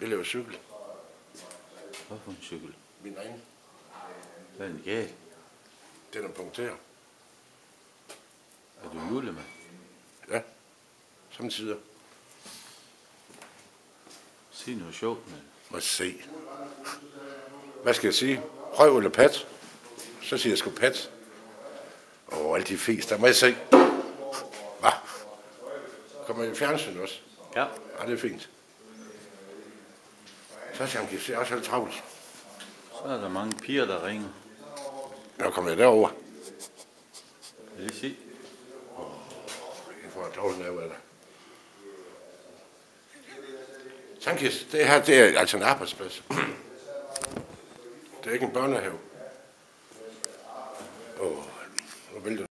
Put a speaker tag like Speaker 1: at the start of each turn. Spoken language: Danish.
Speaker 1: Jeg laver cykel.
Speaker 2: Hvad for en cykel?
Speaker 1: Min egen.
Speaker 2: Hvad er den galt?
Speaker 1: Den er punkteret.
Speaker 2: Er du julemand?
Speaker 1: Ja. Samtidig.
Speaker 2: Sig noget sjovt, mand.
Speaker 1: Må se. Hvad skal jeg sige? Røv eller pat? Så siger jeg sgu pat. Alle de fes, der må jeg se. Hvad? Kommer i fjernsyn også?
Speaker 2: Ja.
Speaker 1: Ja, det er fint. Så siger han, det er også lidt travlt.
Speaker 2: Så er der mange piger, der ringer.
Speaker 1: Nu kommer jeg derover.
Speaker 2: Vil I se?
Speaker 1: Jeg får et dårligt nerve af dig. Tankis, det her, det er altså en arbejdsplads. Det er ikke en børnehave. Nu vil du